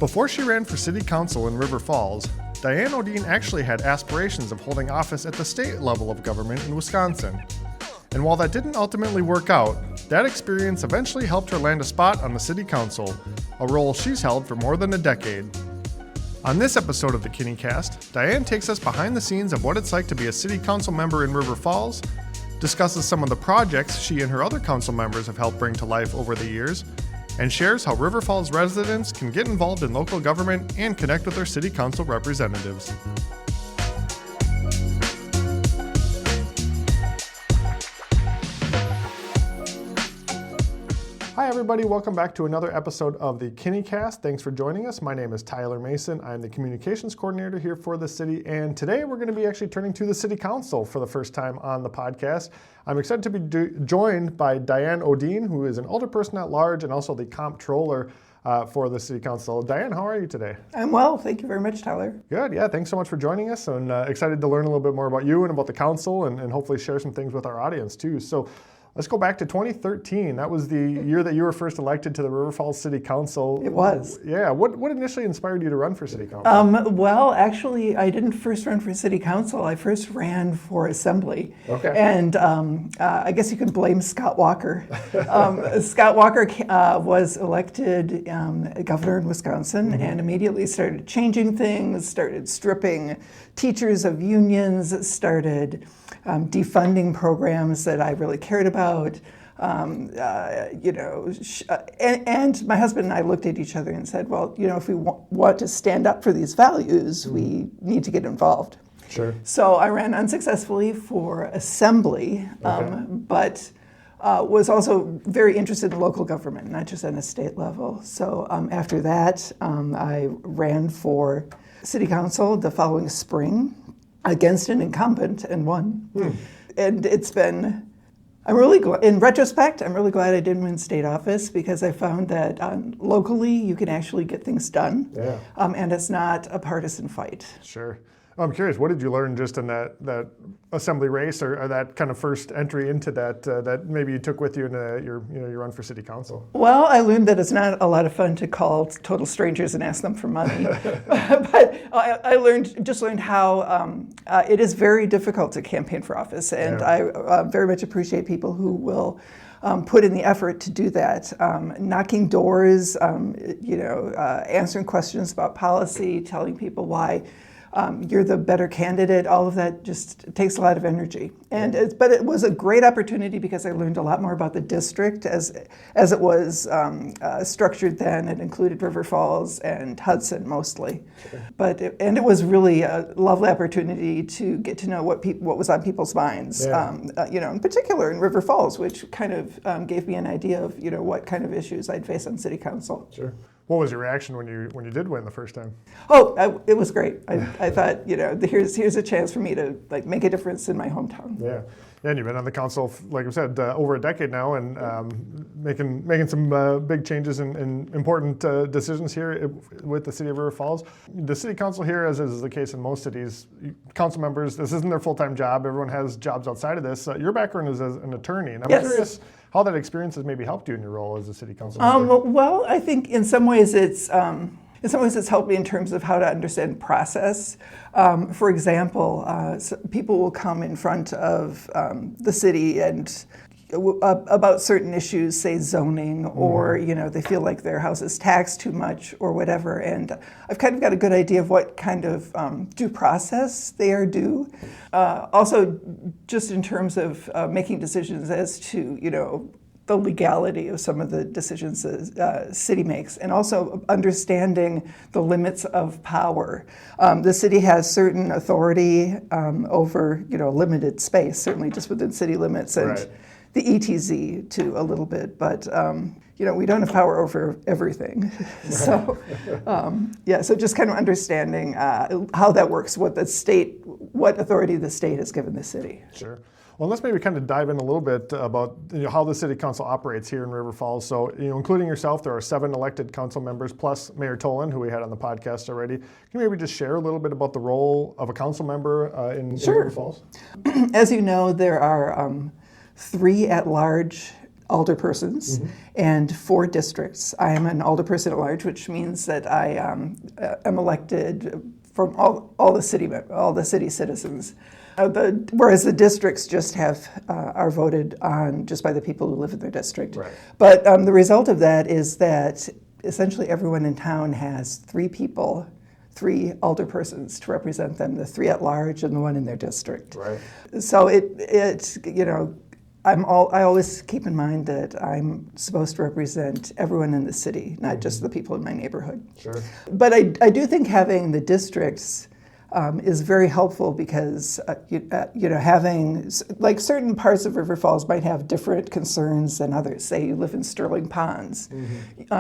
Before she ran for city council in River Falls, Diane Odeen actually had aspirations of holding office at the state level of government in Wisconsin. And while that didn't ultimately work out, that experience eventually helped her land a spot on the city council, a role she's held for more than a decade. On this episode of the Kinni Cast, Diane takes us behind the scenes of what it's like to be a city council member in River Falls, discusses some of the projects she and her other council members have helped bring to life over the years, and shares how River Falls residents can get involved in local government and connect with their city council representatives. Hi everybody, welcome back to another episode of the Kinni Cast. Thanks for joining us. My name is Tyler Mason. I'm the communications coordinator here for the city, and today we're going to be actually turning to the city council for the first time on the podcast. I'm excited to be joined by Diane Odeen, who is an alderperson at large and also the comptroller for the city council. Diane, how are you today? I'm well, thank you very much, Tyler. Good, yeah, thanks so much for joining us, and excited to learn a little bit more about you and about the council and hopefully share some things with our audience too. So let's go back to 2013. That was the year that you were first elected to the River Falls City Council. It was. Yeah. What initially inspired you to run for City Council? Well, actually, I didn't first run for City Council. I first ran for Assembly. Okay. And I guess you can blame Scott Walker. Scott Walker was elected governor in Wisconsin and immediately started changing things, started stripping teachers of unions, started defunding programs that I really cared about, and my husband and I looked at each other and said, well, if we want to stand up for these values, we need to get involved. Sure. So I ran unsuccessfully for Assembly, but was also very interested in local government, not just on a state level. So after that, I ran for City Council the following spring against an incumbent and won. And it's been, in retrospect, I'm really glad I didn't win state office because I found that locally you can actually get things done. Yeah. And it's not a partisan fight. Sure. I'm curious, what did you learn just in that assembly race or that kind of first entry into that that maybe you took with you in your run for city council? Well, I learned that it's not a lot of fun to call total strangers and ask them for money. But I learned how it is very difficult to campaign for office, and I very much appreciate people who will put in the effort to do that. Knocking doors, answering questions about policy, telling people why you're the better candidate, all of that just takes a lot of energy. But it was a great opportunity because I learned a lot more about the district as it was structured then. It included River Falls and Hudson mostly. Sure. It was really a lovely opportunity to get to know what was on people's minds, in particular in River Falls, which kind of gave me an idea of what kind of issues I'd face on city council. Sure. What was your reaction when you did win the first time? Oh, it was great. I thought, here's a chance for me to make a difference in my hometown. Yeah, and you've been on the council, like I said, over a decade now, and making some big changes and important decisions here with the city of River Falls. The city council here, as is the case in most cities, council members, this isn't their full-time job. Everyone has jobs outside of this. Your background is as an attorney, and I'm curious how that experience has maybe helped you in your role as a city council member. Well, I think in some ways it's helped me in terms of how to understand process. For example, people will come in front of the city and about certain issues, say zoning, or they feel like their house is taxed too much or whatever, and I've kind of got a good idea of what kind of due process they are due. Also, just in terms of making decisions as to the legality of some of the decisions the city makes, and also understanding the limits of power. The city has certain authority over limited space, certainly just within city limits, and right. The ETZ too a little bit, but we don't have power over everything. So so just kind of understanding how that works, what authority the state has given the city. Sure. Well, let's maybe kind of dive in a little bit about how the city council operates here in River Falls. So, including yourself, there are 7 elected council members plus Mayor Tolan, who we had on the podcast already. Can you maybe just share a little bit about the role of a council member in River Falls? As you know, there are 3 at-large alderpersons and 4 districts. I am an alderperson at large, which means that I am elected from all the city citizens. Whereas the districts just are voted on just by the people who live in their district. Right. But the result of that is that essentially everyone in town has 3 people, 3 alderpersons to represent them, the 3 at large and the 1 in their district. Right. So I always keep in mind that I'm supposed to represent everyone in the city, not just the people in my neighborhood. Sure. But I do think having the districts is very helpful because having, like, certain parts of River Falls might have different concerns than others. Say you live in Sterling Ponds,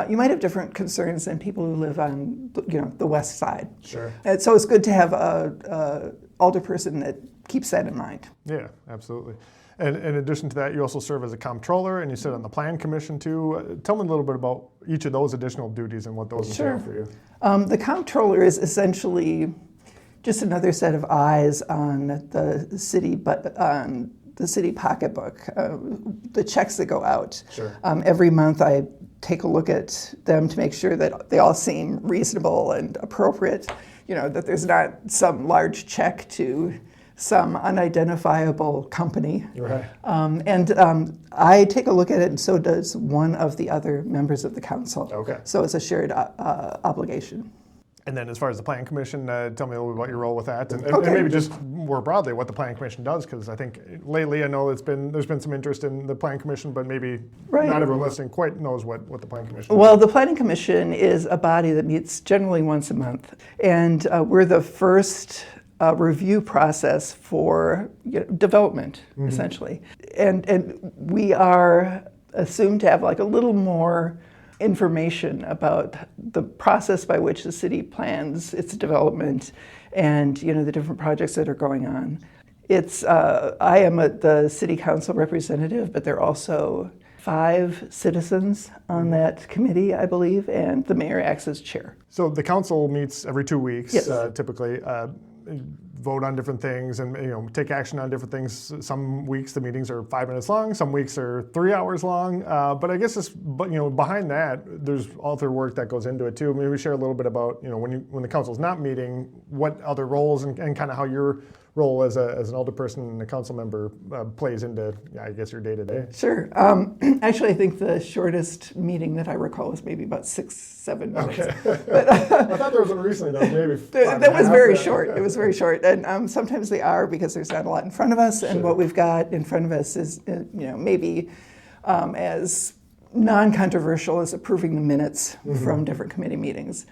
you might have different concerns than people who live on the west side. Sure. And so it's good to have a alderperson that keeps that in mind. Yeah, absolutely. And in addition to that, you also serve as a comptroller and you sit on the Plan Commission too. Tell me a little bit about each of those additional duties and what those entail for you. The comptroller is essentially just another set of eyes on the city, but on the city pocketbook, the checks that go out. Sure. Every month I take a look at them to make sure that they all seem reasonable and appropriate, that there's not some large check to some unidentifiable company. Right. I take a look at it, and so does one of the other members of the council. Okay. So it's a shared obligation. And then as far as the Plan Commission, tell me a little bit about your role with that, and Okay. maybe just more broadly what the Plan Commission does, because I think lately I know there's been some interest in the Plan Commission, but maybe not everyone listening quite knows what the Plan Commission is. Well, the Planning Commission is a body that meets generally once a month, and we're the first review process for development, essentially. And we are assumed to have like a little more information about the process by which the city plans its development and the different projects that are going on. I am the city council representative, but there are also 5 citizens on that committee, I believe, and the mayor acts as chair. So the council meets every 2 weeks, Yes. Typically. Vote on different things and take action on different things. Some weeks the meetings are 5 minutes long, some weeks are 3 hours long. But I guess behind that, there's other work that goes into it too. Maybe share a little bit about when the council's not meeting, what other roles and kind of how your role as an alderperson and a council member plays into, I guess, your day to day. Sure. Actually, I think the shortest meeting that I recall was maybe about 6-7 minutes. Okay. I thought there was one recently that was maybe 5 That was very short. It was very short, and sometimes they are because there's not a lot in front of us, and what we've got in front of us is, maybe as non-controversial as approving the minutes from different committee meetings.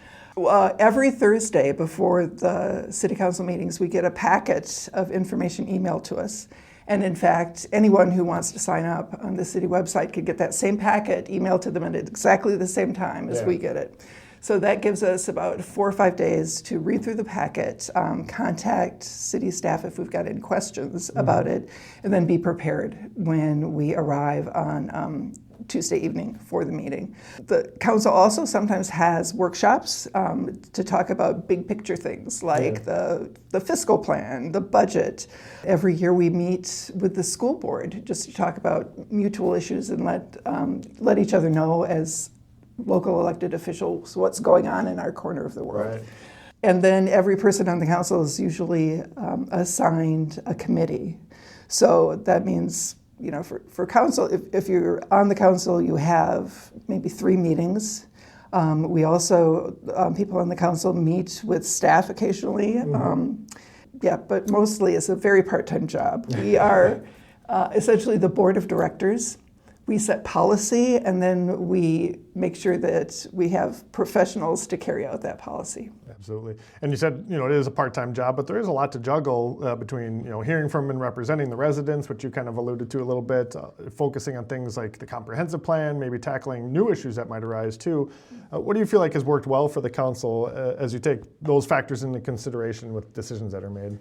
Every Thursday before the city council meetings, we get a packet of information emailed to us. And in fact, anyone who wants to sign up on the city website could get that same packet emailed to them at exactly the same time as we get it. So that gives us about 4 or 5 days to read through the packet, contact city staff if we've got any questions about it, and then be prepared when we arrive on Tuesday evening for the meeting. The council also sometimes has workshops to talk about big picture things like the fiscal plan, the budget. Every year we meet with the school board just to talk about mutual issues and let each other know as local elected officials what's going on in our corner of the world. Right. And then every person on the council is usually assigned a committee. So that means, for council, if you're on the council, you have maybe 3 meetings. We also, people on the council meet with staff occasionally. But mostly it's a very part-time job. We are essentially the board of directors. We set policy, and then we make sure that we have professionals to carry out that policy. Absolutely. And you said, it is a part-time job, but there is a lot to juggle between, hearing from and representing the residents, which you kind of alluded to a little bit, focusing on things like the comprehensive plan, maybe tackling new issues that might arise too. What do you feel like has worked well for the council as you take those factors into consideration with decisions that are made?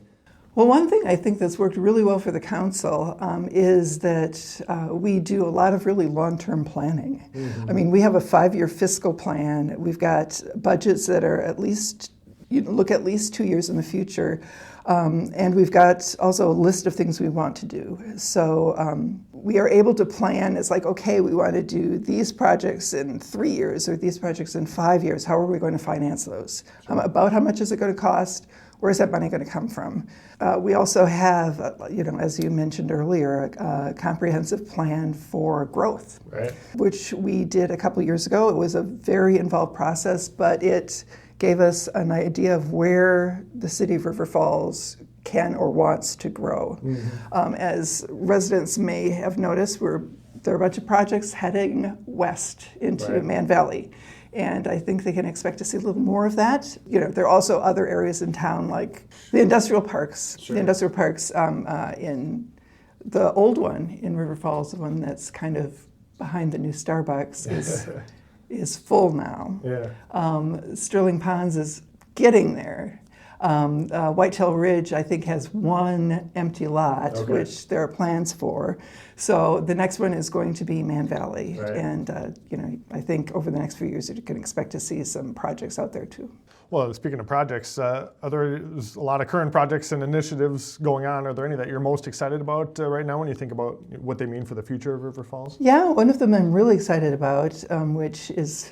Well, one thing I think that's worked really well for the council is that we do a lot of really long-term planning. I mean, we have a 5-year fiscal plan. We've got budgets that are at least, look at least 2 years in the future. And we've got also a list of things we want to do. So we are able to plan. It's like, okay, we want to do these projects in 3 years or these projects in 5 years. How are we going to finance those? About how much is it going to cost? Where is that money going to come from? We also have, as you mentioned earlier, a comprehensive plan for growth, Right. which we did a couple years ago. It was a very involved process, but it gave us an idea of where the city of River Falls can or wants to grow. As residents may have noticed, there are a bunch of projects heading west into Right. Man Valley. And I think they can expect to see a little more of that. There are also other areas in town like the industrial parks. Sure. The industrial parks in the old one in River Falls, the one that's kind of behind the new Starbucks, is full now. Yeah. Sterling Ponds is getting there. Whitetail Ridge, I think, has one empty lot, Okay. which there are plans for. So the next one is going to be Man Valley. Right. And, I think over the next few years, you can expect to see some projects out there, too. Well, speaking of projects, there's a lot of current projects and initiatives going on. Are there any that you're most excited about right now when you think about what they mean for the future of River Falls? Yeah, one of them I'm really excited about, which is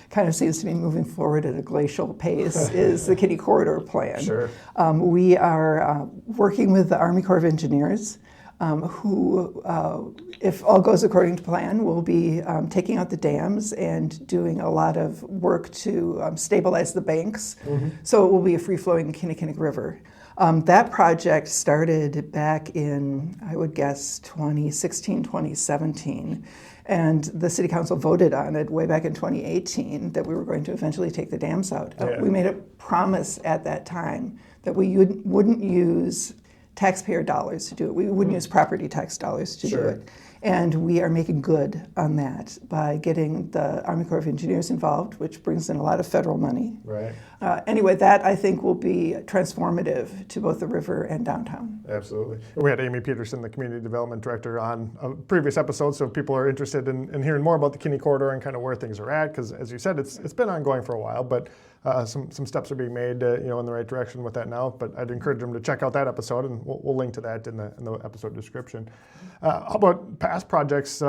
kind of seems to be moving forward at a glacial pace, is the Kinni Corridor plan. Sure. We are working with the Army Corps of Engineers, who, if all goes according to plan, will be taking out the dams and doing a lot of work to stabilize the banks. So it will be a free-flowing Kinnickinnic River. That project started back in, I would guess, 2016, 2017. And the city council voted on it way back in 2018 that we were going to eventually take the dams out. Yeah. We made a promise at that time that we wouldn't use taxpayer dollars to do it. We wouldn't use property tax dollars to do Sure. it. And we are making good on that by getting the Army Corps of Engineers involved, which brings in a lot of federal money. Right. Anyway, that I think will be transformative to both the river and downtown. Absolutely. We had Amy Peterson, the Community Development Director, on a previous episode, so if people are interested in hearing more about the Kinni Corridor and kind of where things are at, because as you said, it's been ongoing for a while, but some steps are being made in the right direction with that now. But I'd encourage them to check out that episode, and we'll link to that in the episode description. How about past projects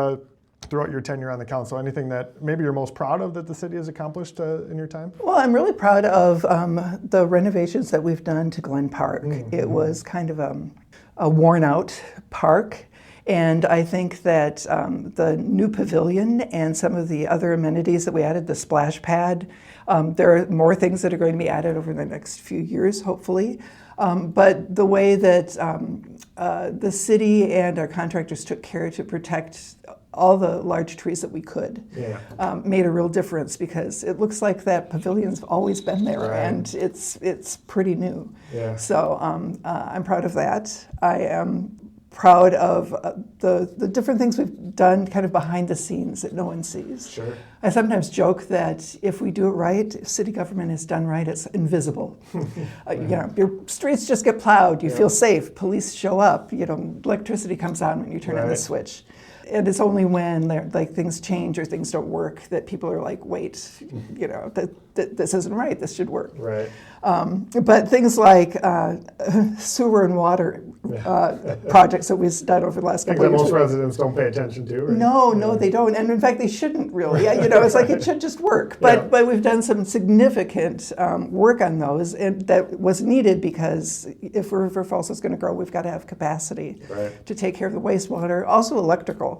throughout your tenure on the council? Anything that maybe you're most proud of that the city has accomplished in your time? Well, I'm really proud of the renovations that we've done to Glen Park. It was kind of a worn-out park. And I think that the new pavilion and some of the other amenities that we added, the splash pad, there are more things that are going to be added over the next few years, hopefully. But the way that the city and our contractors took care to protect all the large trees that we could made a real difference, because it looks like that pavilion's always been there, Right. and it's pretty new. Yeah. So I'm proud of that. I am proud of the different things we've done kind of behind the scenes that no one sees. Sure. I sometimes joke that if we do it right, if city government is done right, it's invisible. Your streets just get plowed, you feel safe, police show up, electricity comes on when you turn on the Right. switch. And it's only when things change or things don't work that people are like, wait, this isn't right, this should work. Right. But things like sewer and water projects that we've done over the last Things couple that of years. most residents don't pay attention to. Right? No, they don't. And in fact, they shouldn't really. It's like it should just work. But we've done some significant work on those, and that was needed because if River Falls is going to grow, we've got to have capacity Right. to take care of the wastewater. Also electrical.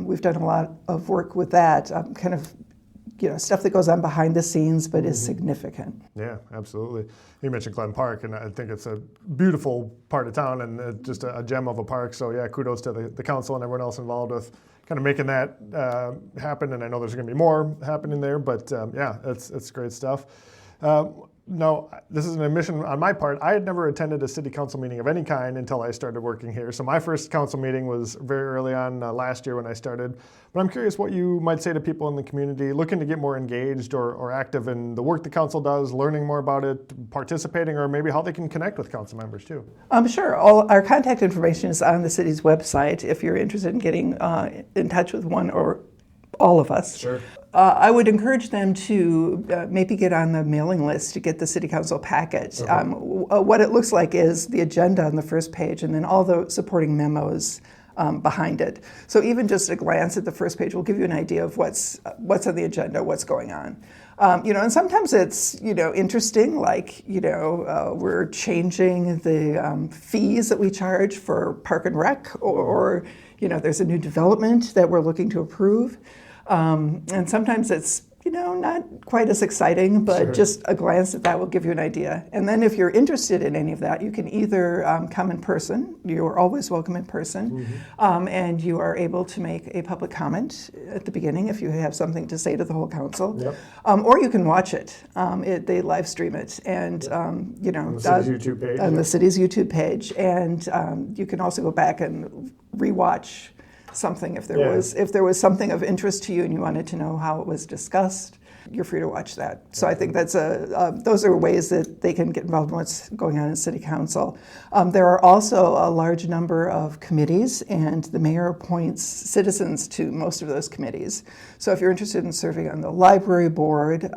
We've done a lot of work with that, kind of stuff that goes on behind the scenes but is significant. Yeah, absolutely. You mentioned Glen Park, and I think it's a beautiful part of town and just a gem of a park. So yeah, kudos to the council and everyone else involved with kind of making that happen. And I know there's going to be more happening there, but it's great stuff. No, this is an admission on my part. I had never attended a city council meeting of any kind until I started working here. So my first council meeting was very early on last year when I started. But I'm curious what you might say to people in the community looking to get more engaged or active in the work the council does, learning more about it, participating, or maybe how they can connect with council members too. Sure. All our contact information is on the city's website if you're interested in getting in touch with one or all of us. Sure. I would encourage them to maybe get on the mailing list to get the city council packet. Okay. What it looks like is the agenda on the first page and then all the supporting memos behind it. So even just a glance at the first page will give you an idea of what's on the agenda, what's going on. And sometimes it's, interesting, like, we're changing the fees that we charge for Park and Rec, or there's a new development that we're looking to approve. And sometimes it's, not quite as exciting, but Sure. just a glance at that will give you an idea. And then if you're interested in any of that, you can either come in person. You're always welcome in person. Mm-hmm. And you are able to make a public comment at the beginning if you have something to say to the whole council. Yep. Or you can watch it. They live stream it. And, On the city's YouTube page. on the city's YouTube page. And you can also go back and rewatch something if there was something of interest to you and you wanted to know how it was discussed. You're free to watch that. So I think that's those are ways that they can get involved in what's going on in City Council. There are also a large number of committees, and the mayor appoints citizens to most of those committees. So if you're interested in serving on the library board,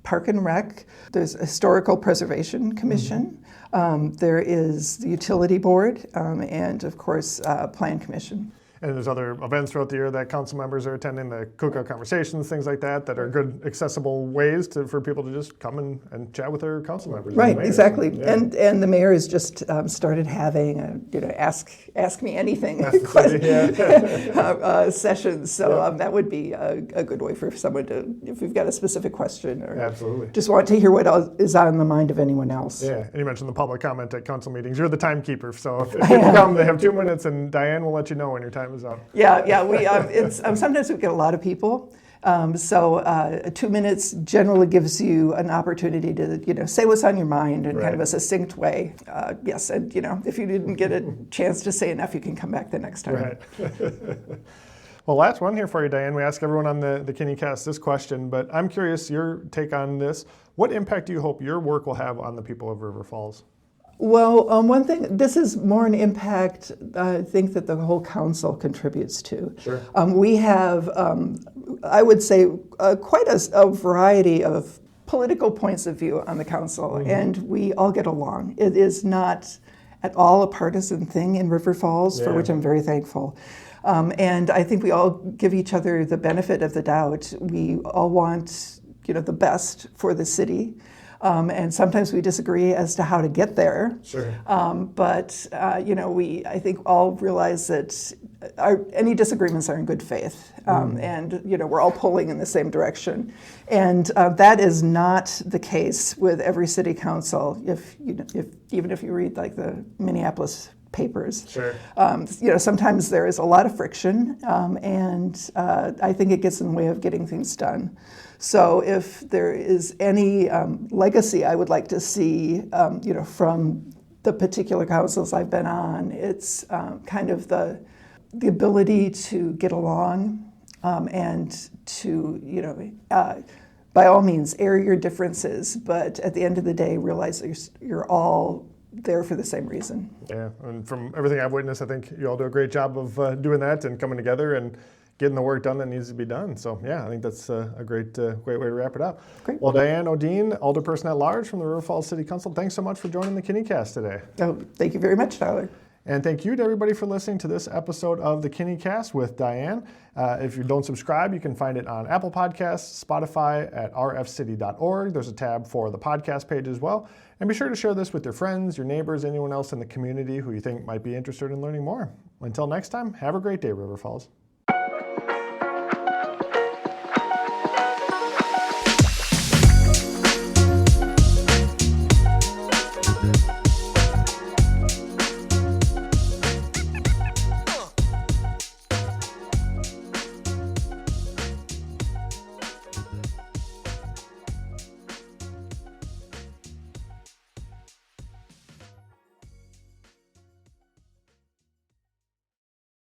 Park and Rec, there's a Historical Preservation Commission, there is the Utility Board, and of course, Plan Commission. And there's other events throughout the year that council members are attending, the cookout conversations, things like that are good, accessible ways for people to just come and chat with their council members. Right, exactly. Yeah. And the mayor has just started having ask me anything sessions. So that would be a good way for someone to, if you've got a specific question or Absolutely. just want to hear what is on the mind of anyone else. Yeah, and you mentioned the public comment at council meetings. You're the timekeeper, so if people come, they have 2 minutes, and Diane will let you know when your time is up. Yeah. We sometimes we get a lot of people, so 2 minutes generally gives you an opportunity to say what's on your mind in kind of a succinct way. Yes, and if you didn't get a chance to say enough, you can come back the next time. Right. Well, last one here for you, Diane. We ask everyone on the Kinni Cast this question, but I'm curious your take on this. What impact do you hope your work will have on the people of River Falls? Well, one thing, this is more an impact I think that the whole council contributes to. Sure. We have, I would say, quite a variety of political points of view on the council, and we all get along. It is not at all a partisan thing in River Falls, for which I'm very thankful. And I think we all give each other the benefit of the doubt. We all want, the best for the city. And sometimes we disagree as to how to get there. Sure. But we, I think, all realize that any disagreements are in good faith, and we're all pulling in the same direction. And that is not the case with every city council. Even if you read like the Minneapolis papers. Sure. Sometimes there is a lot of friction, and I think it gets in the way of getting things done. So if there is any legacy I would like to see, from the particular councils I've been on, it's kind of the ability to get along and to, by all means, air your differences, but at the end of the day, realize that you're all there for the same reason. Yeah, and from everything I've witnessed, I think you all do a great job of doing that and coming together and getting the work done that needs to be done. So yeah, I think that's a great way to wrap it up. Great. Well, Diane Odeen, Alderperson at Large from the River Falls City Council, thanks so much for joining the Kinni Cast today. Oh, thank you very much, Tyler. And thank you to everybody for listening to this episode of the Kinni Cast with Diane. If you don't subscribe, you can find it on Apple Podcasts, Spotify, at rfcity.org. There's a tab for the podcast page as well. And be sure to share this with your friends, your neighbors, anyone else in the community who you think might be interested in learning more. Until next time, have a great day, River Falls.